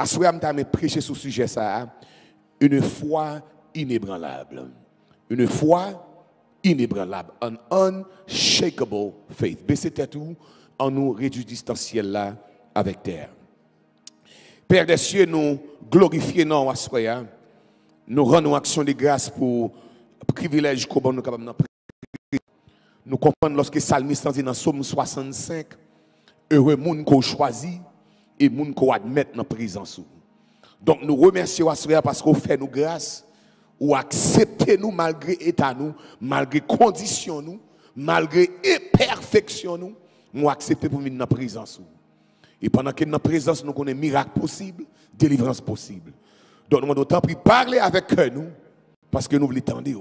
Assoir me prêcher sur ce sujet ça, une foi inébranlable. Une foi inébranlable, an unshakable faith. Baissez tête tout en nous réduit distanciel là avec terre. Père des cieux, nous glorifions nos assoir, nous rendons action de grâce pour le privilège que nous capables de nous comprenons lorsque Psalmiste dit dans Psaume 65, heureux monde qu'on choisit et monde qu'on admet dans la présence. Donc nous remercions parce qu'on fait nous grâce, ou acceptez nous malgré état nous, malgré conditions nous, malgré imperfection nous, nous acceptez pour venir dans la présence. Et pendant que dans la présence nous connaissons miracle possible, délivrance possible. Donc nous avons temps pris parler avec nous parce que nous voulons tendre.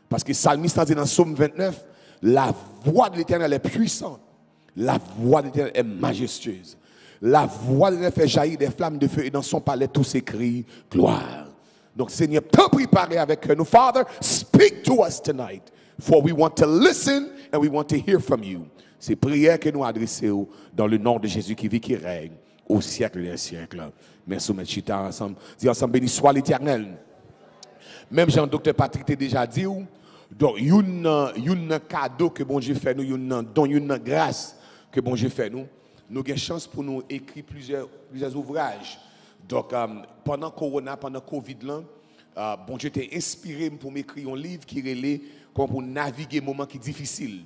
Parce que Psalmiste dit dans Psaume 29, la voix de l'Éternel est puissante, la voix de l'Éternel est majestueuse. La voix de l'Éternel fait jaillir des flammes de feu et dans son palais tous s'écrit gloire. Donc Seigneur, t'as préparé avec nous. Father, speak to us tonight, for we want to listen and we want to hear from you. C'est prière que nous adressons dans le nom de Jésus qui vit, qui règne au siècle des siècles. Merci, M. Chita, ensemble. Dis ensemble, béni soit l'Éternel. Même Jean-Docteur Patrick t'a déjà dit, donc il y a un cadeau que bon Dieu fait nous, il y a une grâce que bon Dieu fait nous. Nous avons chance pour nous écrire plusieurs ouvrages. Donc, pendant Corona, pendant Covid, bon Dieu t'a inspiré pour m'écrire un livre qui relève pour naviguer un moment qui est difficile.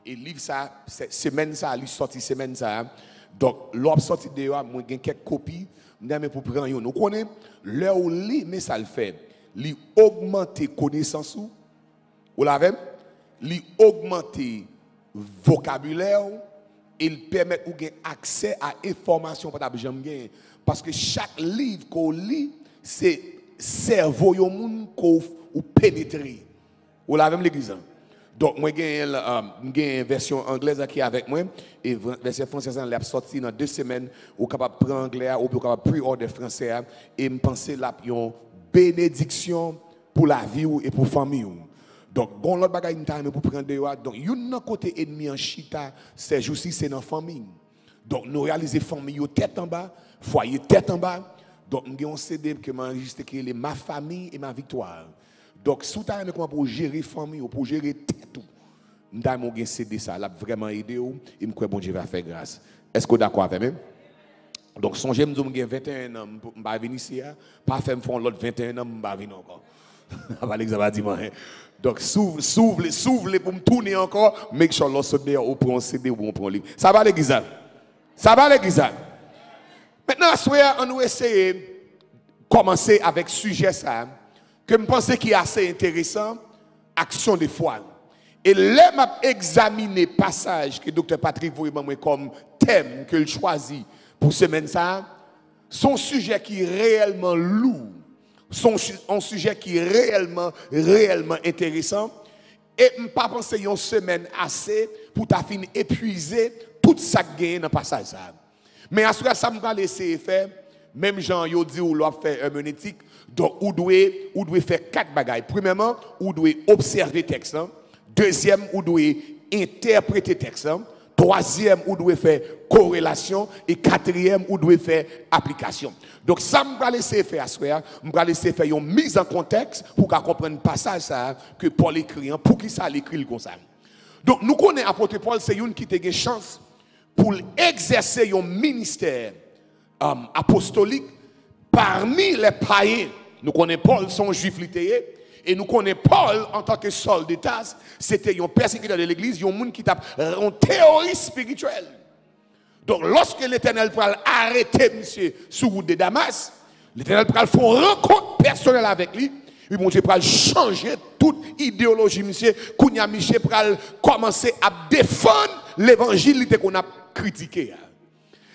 Et le livre, ça, semaine ça, il sorti semaine ça. Donc, l'homme sorti de là, moi, j'ai quelques copies, mais pour prendre une. Nous connaissons, l'heure où lit, mais ça le fait. Il augmente connaissance, ou la même, il augmente vocabulaire, il permet de gagner accès à l'information parce que chaque livre qu'on lit, c'est cerveau au monde qu'on pénétrer. Ou la même l'église. Donc moi j'ai une version anglaise qui est avec moi et version française elle est sortie dans 2 semaines ou capable prendre anglais ou capable pre-order français et me penser là une bénédiction pour la vie et pour la famille. Donc, bon, l'autre bagaille pour prendre des donc, il y a un côté ennemi en chita, ces jours-ci, c'est dans la famille. Donc, nous réalisons famille tête en bas, foyer tête en bas. Donc, nous avons un CD que m'enregistre qui est ma famille et ma victoire. Donc, si vous avez comment pour gérer famille ou pour gérer tête, nous avons un CD, ça l'a vraiment aidé et je crois que bon Dieu va faire grâce. Est-ce que vous êtes d'accord avec moi? Donc, songez, nous avons 21 ans, je vais venir ici, pas faire l'autre 21 ans, je vais venir encore. Donc, s'ouvre pour me tourner encore, make sure l'on se dit ou prend un CD ou on prend un livre. Ça va l'église? Ça va l'église? Maintenant, on va essayer de commencer avec sujet ça, que je pense qui est assez intéressant, action de foi. Et là, je examiner le passage que le docteur Patrick voit comme thème que il choisit pour semaine ça, son sujet qui est réellement lourd. Un sujet qui est réellement intéressant. Et je ne pas penser une semaine assez pour finir épuiser tout ça qui gagne dans le passage. Mais à ce que ça me laisser faire, même Jean yo dit ou doit faire herméneutique, donc ou doit faire 4 bagages. Premièrement, ou doit observer le texte. Deuxième, ou doit interpréter le texte. Troisième, ou doit faire corrélation. Et quatrième, ou doit faire application. Donc, ça me laisser faire à soi, me laisser faire une mise en contexte pour qu'on comprenne le passage ça, que Paul écrit, pour qui ça l'écrit comme ça. Donc, nous connaissons l'apôtre Paul, c'est une qui a une chance pour exercer un ministère apostolique parmi les païens. Nous connaissons Paul, son juif littéraire. Et nous connaissons Paul en tant que soldat, c'était un persécuteur de l'église, un monde qui a une théorie spirituelle. Donc lorsque l'Éternel peut arrêter monsieur sur route de Damas, l'Éternel peut faire une rencontre personnelle avec lui, et mon Dieu peut changer toute idéologie monsieur, Kounia Miché peut commencer à défendre l'évangile qu'on a critiqué.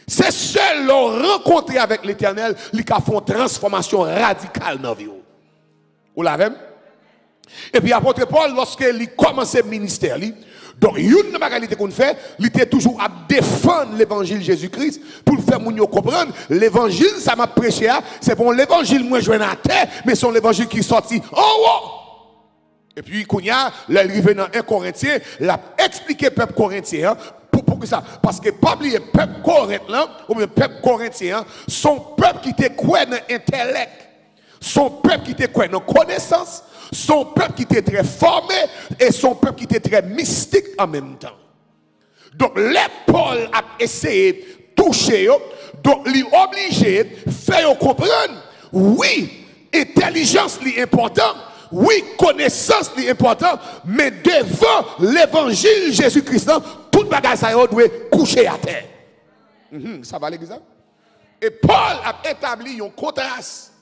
C'est seul rencontrer avec l'Éternel qui a fait une transformation radicale dans la vie. Vous l'avez? Et puis, apôtre Paul, lorsqu'il commence le ministère, donc, une bagalité qu'on fait, il était toujours à défendre l'évangile Jésus-Christ pour faire moun yo comprendre. L'évangile, ça m'a prêché, c'est bon l'évangile, moi je viens à terre, mais c'est l'évangile qui est sorti en haut. Et puis, Kounia, l'arrivée dans 1 Corinthiens, l'a expliqué peuple corinthien, pour Pourquoi ça? Parce que pas oublier peuple corinthien ou le peuple corinthien, son peuple qui était quoi dans l'intellect, son peuple qui était quoi dans la connaissance, son peuple qui était très formé et son peuple qui était très mystique en même temps. Donc, les Paul a essayé de toucher, donc, il est obligé de faire comprendre, oui, intelligence est importante, oui, connaissance est importante, mais devant l'évangile Jésus-Christ, tout bagage ça doit coucher à terre. Ça va l'église? Et Paul a établi un contraste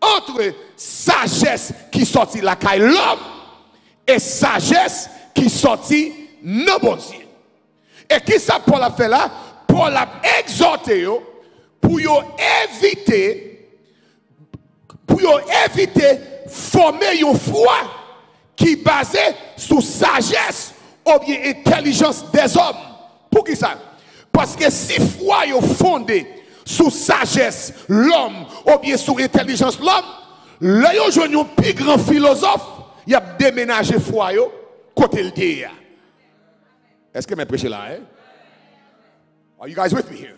entre sagesse qui sortit la caille l'homme et sagesse qui sortit non bon Dieu. Et qui ça Paul a fait là? Paul a exhorté pour éviter former une foi qui est basée sur sagesse ou bien intelligence des hommes. Pour qui ça? Parce que si foi est fondée sur sagesse l'homme ou bien sur intelligence l'homme, là il y a un plus grand philosophe, il a déménagé foi côté le dia. Est-ce que je prêche là? Are you guys with me here?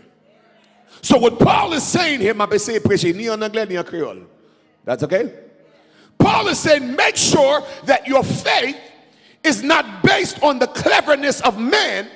So what Paul is saying here, je vais prêcher ni en anglais ni en créole. That's okay? Paul is saying, make sure that your faith is not based on the cleverness of man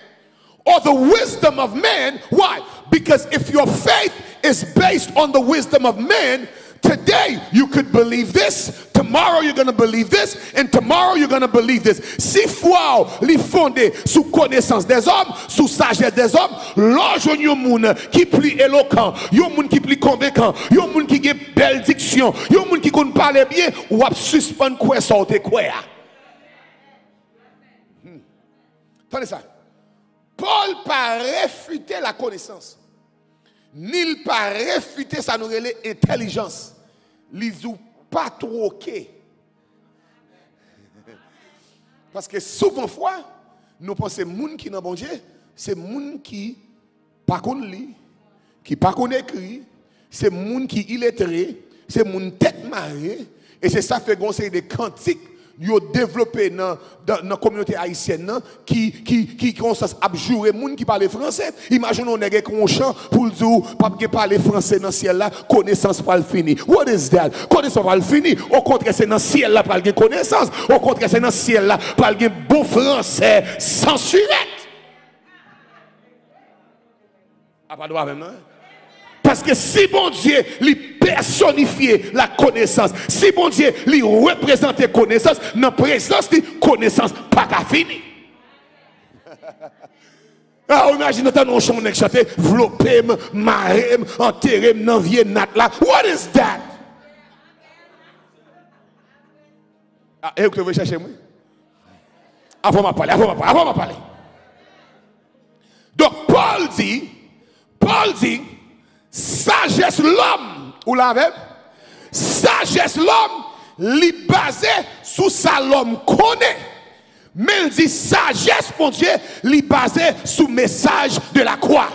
or the wisdom of man. Why? Because if your faith is based on the wisdom of man, today you could believe this, tomorrow you're going to believe this, and tomorrow you're going to believe this. Si foi li fondé sous connaissance des hommes, sous sagesse des hommes, l'ange yon moun qui plus éloquent, yon moun qui plus convaincant, yon moun qui a belle diction, yon moun qui connaît parler bien, ou ap suspend quoi sorte quoi. Attendez ça. Paul pas réfuter la connaissance. Ni pas réfuter ça nous relève intelligence. Ils ont pas troqué. Parce que souvent fois nous pensons moun qui dans bon Dieu, c'est moun qui pas connaît li, qui pas connaît écrit, c'est moun qui illettré, c'est moun tête marée et c'est ça fait goncer des cantiques yo développé dans la communauté haïtienne qui consiste à jouer moun qui parle français. Imaginons on est un chant pour dire pas parler français dans ciel là, connaissance pas le fini. What is that? Connaissance pas le fini. Au contraire c'est dans ciel là pas le connaissance. Au contraire c'est dans ciel là pas le bon français censuré. Ah pas droit même non? Parce que si bon Dieu lui personnifier la connaissance, si bon Dieu lui représenter connaissance, dans la présence de connaissance, pas qu'à finir. Ah, imagine tant on chante chanter, vlopem, marem, enterrem, nan vie nat là. What is that? Ah, et vous chercher moi? Avant m'a parler. Donc Paul dit, sagesse l'homme, ou l'avez? Sagesse l'homme, li basé sur ça l'homme connaît. Mais il dit sagesse, mon Dieu, li basé sur le message de la croix.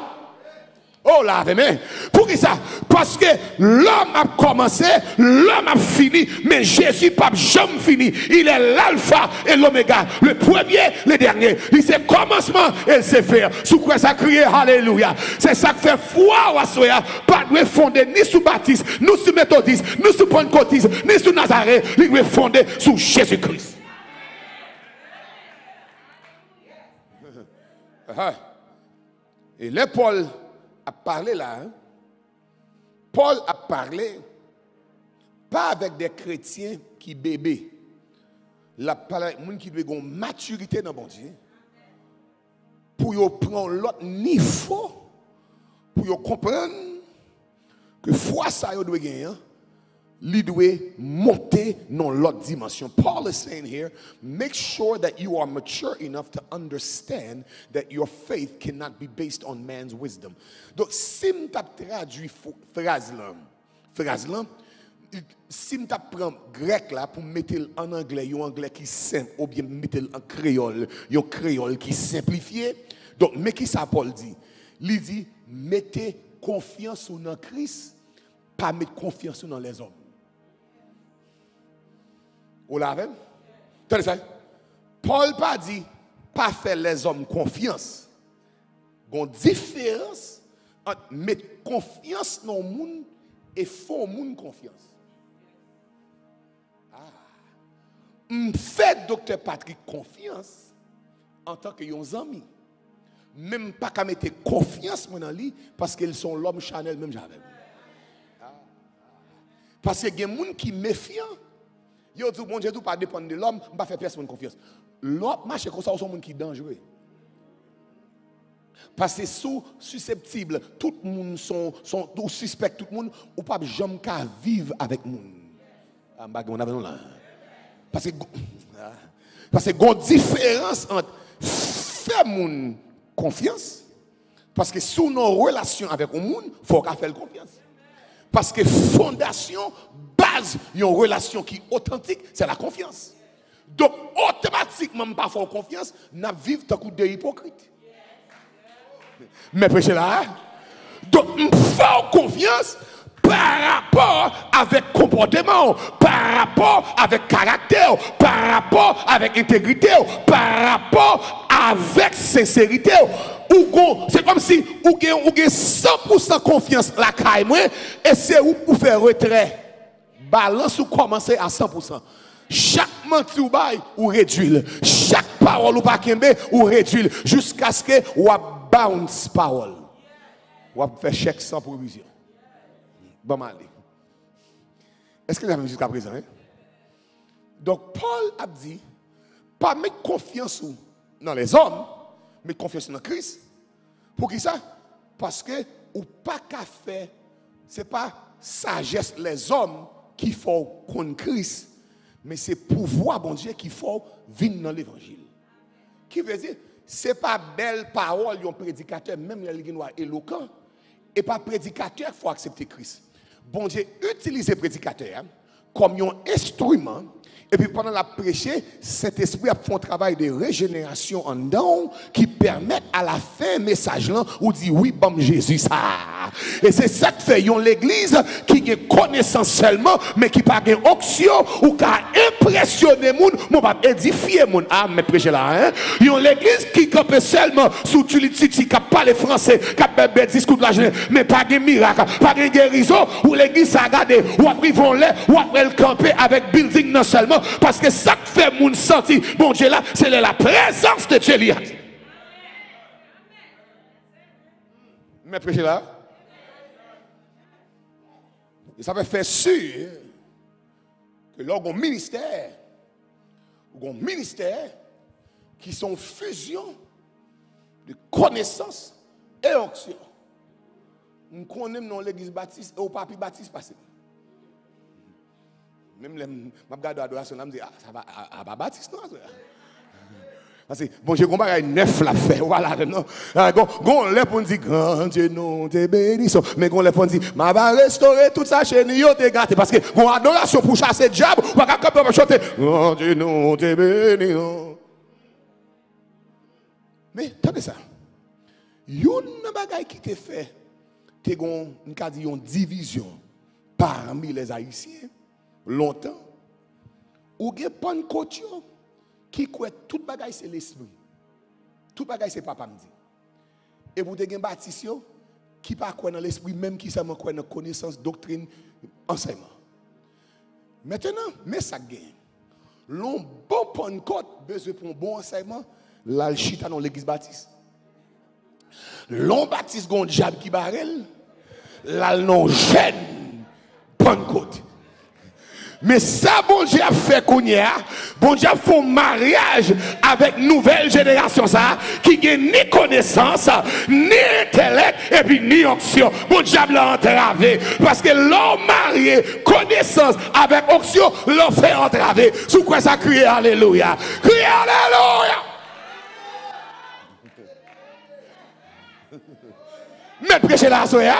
Oh là, mais pour qui ça? Parce que l'homme a commencé, l'homme a fini, mais Jésus n'a jamais fini. Il est l'alpha et l'oméga, le premier, le dernier. Il c'est commencement et c'est faire. Sous quoi ça crie, alléluia. C'est ça que fait foi ou assoya, pas de fonder ni sous Baptiste, ni sous Méthodiste, ni sous Pentecôtiste, ni sous Nazareth. Il est fondé sous Jésus-Christ. Et les Paul a parlé là, hein? Paul a parlé pas avec des chrétiens qui bébés. Il a parlé avec des gens qui doivent avoir une maturité dans le bon Dieu. Pour prendre l'autre niveau, pour comprendre que foi ça doit gagner, il doit monter dans l'autre dimension. Paul is saying here, make sure that you are mature enough to understand that your faith cannot be based on man's wisdom. Donc, si je traduis phrase là, si je prends grec là pour mettre en anglais, un anglais qui est simple, ou bien mettre en créole, un créole qui est simplifié. Donc, mais qui ça Paul dit? Il dit, mettez confiance dans Christ, pas mettre confiance dans les hommes. Vous l'avez? Paul pas dit, pas faire les hommes confiance, Il y a une différence entre mettre confiance dans le monde et faire le monde confiance. Je fais docteur Patrick confiance en tant que un ami. Même pas qu'à mettre confiance dans lui parce qu'ils sont l'homme Chanel même jamais. Parce que il y a des gens qui sont méfiants. Yo dit bon Dieu tout pas dépendre de l'homme, on pas faire personne confiance. L'autre marche comme ça sont monde qui dangereux. Parce que sous susceptible, tout le monde sont suspect, tout le monde ou pas jamais qu'à vivre avec monde. Parce que il y a une différence entre faire monde confiance parce que sous nos relations avec le monde, il faut qu'on fasse confiance. Parce que fondation, base, une relation qui est authentique, c'est la confiance. Donc, automatiquement, pas faire confiance, nous vivons tant que des hypocrites. Mais prêchez là. Donc, faire confiance par rapport avec comportement, par rapport avec caractère, par rapport avec intégrité, par rapport avec sincérité. C'est comme si vous avez 100% confiance la caille et c'est où pour faire retrait. Balance ou commencer à 100%. Chaque menti ou bail ou réduit. Chaque parole ou pas kembe ou réduit jusqu'à ce que ou bounce parole. Ou faire chèque sans provision. Bon allez. Est-ce que vous avez jusqu'à présent? Donc Paul a dit pas mettre confiance dans les hommes, mais confiance dans Christ. Pour qui ça? Parce que ou pas qu'à faire, c'est pas sagesse les hommes qui font contre Christ, mais c'est pouvoir bon Dieu qui faut venir dans l'évangile. Qui veut dire c'est pas belle parole un prédicateur même les gens éloquent et pas prédicateur faut accepter Christ. Bon Dieu utilise prédicateur comme un instrument. Et puis pendant la prêcher, cet esprit a fait un travail de régénération en dedans qui permet à la fin message là où dit oui bon Jésus ça. Et c'est ça que fait l'église qui a connaissance seulement mais qui pas une onction ou qui a impressionné moun, mon pas édifier moun. Ah mais prêcher là hein. Yon l'église qui campe seulement sous utilité qui parle français, qui a discours de la jeunesse mais pas de miracle, pas de guérison ou l'église a regardé ou après vont là ou après le camper avec building non seulement parce que ça fait moun sentir bon Dieu là c'est la présence de Dieu là. Mais prêcher là et ça veut faire sûr que l'orgon ministère ou un ministère qui sont fusion de connaissance et onction. Nous connaissons dans l'église baptiste et au papi baptiste passé. Même les regarde l'adoration, je me dis, ça va à baptiste, non? Parce que, bon, j'ai comparé neuf la fait, voilà, non? Gon, les pour dire, grand Dieu, non, te bénissons. Mais gon, les pour dire, ma va restaurer toute sa chaîne, yo te gâté. Parce que, gon, adoration pour chasser le diable, ou pas capable de chanter, grand Dieu, non, te bénissons. Mais, attendez ça. Yon bagay qui te fait, te gon, une division parmi les Haïtiens. Longtemps, ou gen Pentecôte qui croit tout bagay c'est l'esprit. Tout bagay c'est papa me dit. Et vous gen baptiste qui pas croit dans l'esprit même qui seulement croit dans connaissance, doctrine, enseignement. Maintenant, mais ça gagne. L'on bon Pentecôte besoin pour un bon enseignement, là le chita dans l'église baptiste. L'on baptiste gon diable qui barrel, là non jeune Pentecôte. Mais ça, bon Dieu a fait Kounia, bon Dieu a fait un mariage avec nouvelle génération ça, qui n'a ni connaissance, ni intellect, et puis ni onction. Bon Dieu l'a entravé. Parce que l'homme marié, connaissance avec onction, l'on fait entraver. Sous quoi ça crie Alléluia? Crie Alléluia! Mais prêchez la soya.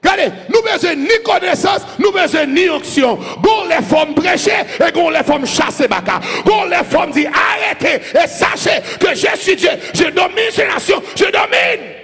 Regardez, nous besoin ni connaissance, nous besoin ni onction. Gon les femmes prêcher et gon les femmes chasser baka. Gon les femmes dire arrêtez et sachez que je suis Dieu. Je domine ces nations, je domine.